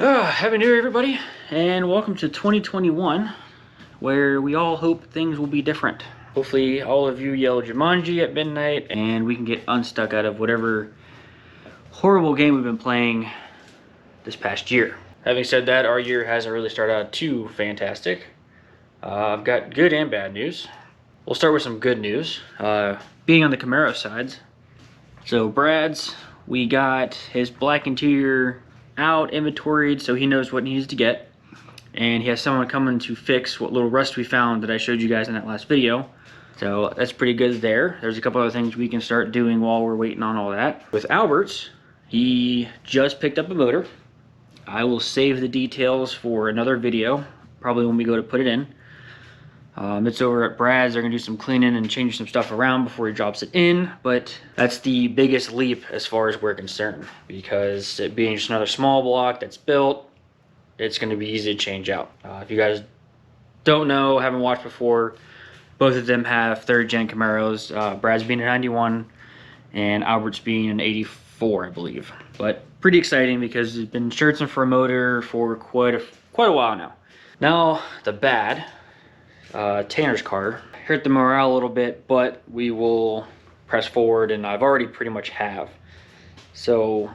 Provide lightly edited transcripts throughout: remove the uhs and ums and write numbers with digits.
Happy New Year, everybody, and welcome to 2021, where we all hope things will be different. Hopefully, all of you yell Jumanji at midnight, and we can get unstuck out of whatever horrible game we've been playing this past year. Having said that, our year hasn't really started out too fantastic. I've got good and bad news. We'll start with some good news. Being on the Camaro side, so Brad's, we got his black interior out, inventoried, so he knows what he needs to get, and he has someone coming to fix what little rust we found that I showed you guys in that last video. So that's pretty good there. There's a couple other things we can start doing while we're waiting on all that. With Albert's, he just picked up a motor. I will save the details for another video, probably when we go to put it in. It's over at Brad's. They're gonna do some cleaning and changing some stuff around before he drops it in, but that's the biggest leap as far as we're concerned, because it being just another small block that's built, it's gonna be easy to change out. If you guys don't know, haven't watched before, both of them have third gen Camaros, Brad's being a 91 and Albert's being an 84, I believe. But pretty exciting because he's been searching for a motor for quite a while now. Now the bad. Tanner's car hurt the morale a little bit, but we will press forward, and I've already pretty much have. So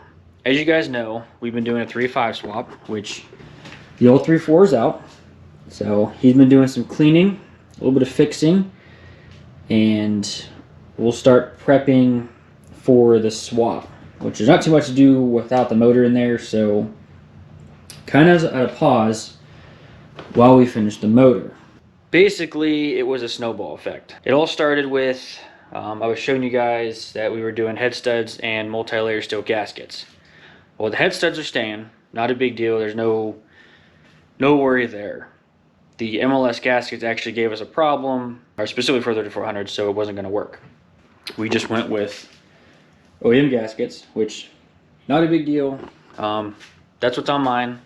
as you guys know, we've been doing a 3.5 swap, which the old 3.4 is out. So he's been doing some cleaning, a little bit of fixing, and we'll start prepping for the swap, which is not too much to do without the motor in there, so kind of at a pause while we finish the motor. Basically, it was a snowball effect. It all started with, I was showing you guys that we were doing head studs and multi-layer steel gaskets. Well, the head studs are staying, not a big deal. There's no worry there. The MLS gaskets actually gave us a problem, or specifically for 3400, so it wasn't gonna work. We just went with OEM gaskets, which, not a big deal. That's what's on mine.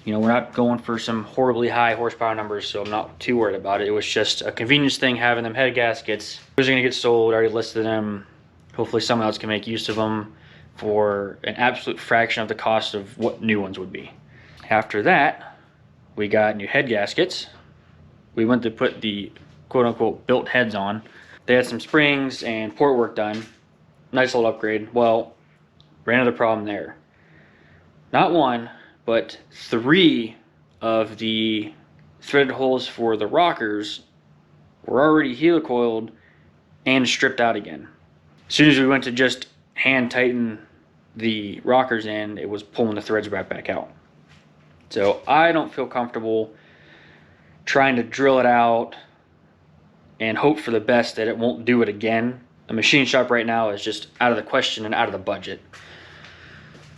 You know, we're not going for some horribly high horsepower numbers, so I'm not too worried about it. It was just a convenience thing having them head gaskets. Those are gonna get sold, I already listed them. Hopefully someone else can make use of them for an absolute fraction of the cost of what new ones would be. After that, we got new head gaskets. We went to put the quote unquote built heads on. They had some springs and port work done. Nice little upgrade. Well, ran into the problem there. Not one, but 3 of the threaded holes for the rockers were already helicoiled and stripped out again. As soon as we went to just hand tighten the rockers in, it was pulling the threads right back out. So I don't feel comfortable trying to drill it out and hope for the best that it won't do it again. A machine shop right now is just out of the question and out of the budget.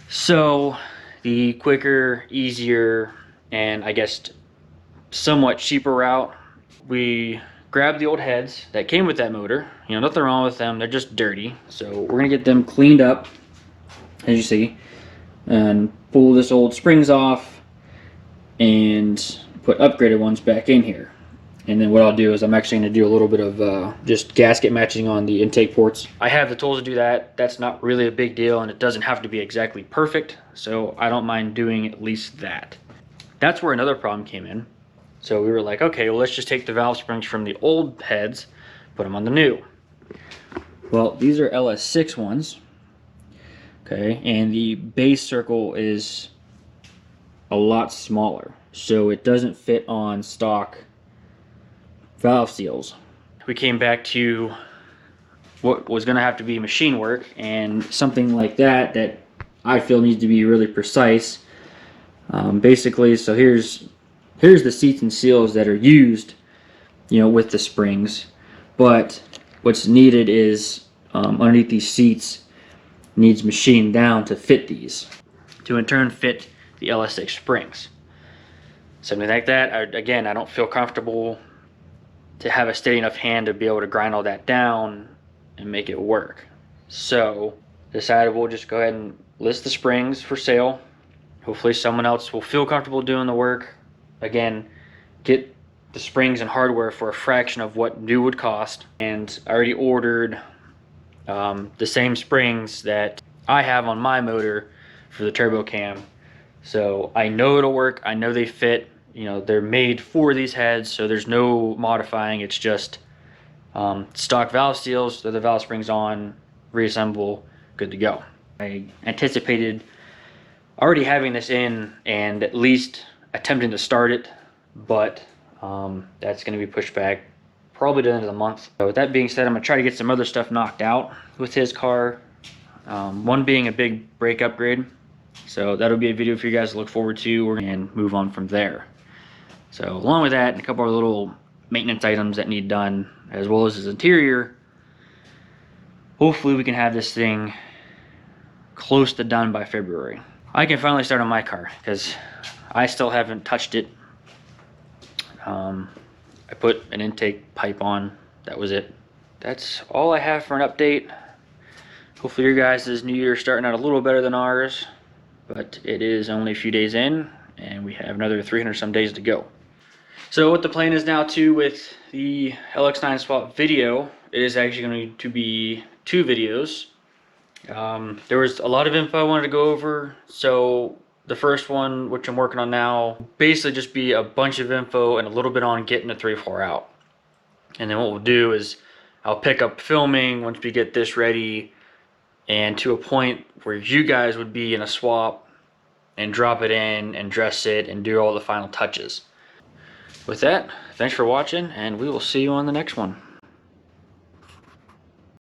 So the quicker, easier, and I guess somewhat cheaper route, we grabbed the old heads that came with that motor. You know, nothing wrong with them, they're just dirty. So we're gonna get them cleaned up, as you see, and pull this old springs off and put upgraded ones back in here. And then what I'll do is I'm actually going to do a little bit of just gasket matching on the intake ports. I have the tools to do that. That's not really a big deal, and it doesn't have to be exactly perfect, so I don't mind doing at least that. That's where another problem came in. So we were like, okay, well, let's just take the valve springs from the old heads, put them on the new. Well, these are LS6 ones, okay, and the base circle is a lot smaller, so it doesn't fit on stock valve seals. We came back to what was going to have to be machine work, and something like that I feel needs to be really precise. Basically, so here's the seats and seals that are used, you know, with the springs, but what's needed is underneath these seats needs machined down to fit these, to in turn fit the LS6 springs. Something like that, again, I don't feel comfortable to have a steady enough hand to be able to grind all that down and make it work. So decided we'll just go ahead and list the springs for sale. Hopefully someone else will feel comfortable doing the work. Again, get the springs and hardware for a fraction of what new would cost. And I already ordered the same springs that I have on my motor for the turbo cam So I know it'll work. I know they fit. You know, they're made for these heads, so there's no modifying. It's just stock valve seals, throw the valve springs on, reassemble, good to go. I anticipated already having this in and at least attempting to start it, but that's going to be pushed back probably to the end of the month. So with that being said, I'm going to try to get some other stuff knocked out with his car. One being a big brake upgrade. So that'll be a video for you guys to look forward to and move on from there. So along with that, and a couple of little maintenance items that need done, as well as his interior, hopefully we can have this thing close to done by February. I can finally start on my car because I still haven't touched it. I put an intake pipe on, that was it. That's all I have for an update. Hopefully your guys' new year is starting out a little better than ours, but it is only a few days in and we have another 300 some days to go. So what the plan is now too with the LX9 swap video, it is actually going to be 2 videos. There was a lot of info I wanted to go over, so the first one, which I'm working on now, basically just be a bunch of info and a little bit on getting the 3.4 out. And then what we'll do is I'll pick up filming once we get this ready and to a point where you guys would be in a swap and drop it in and dress it and do all the final touches. With that, thanks for watching and we will see you on the next one.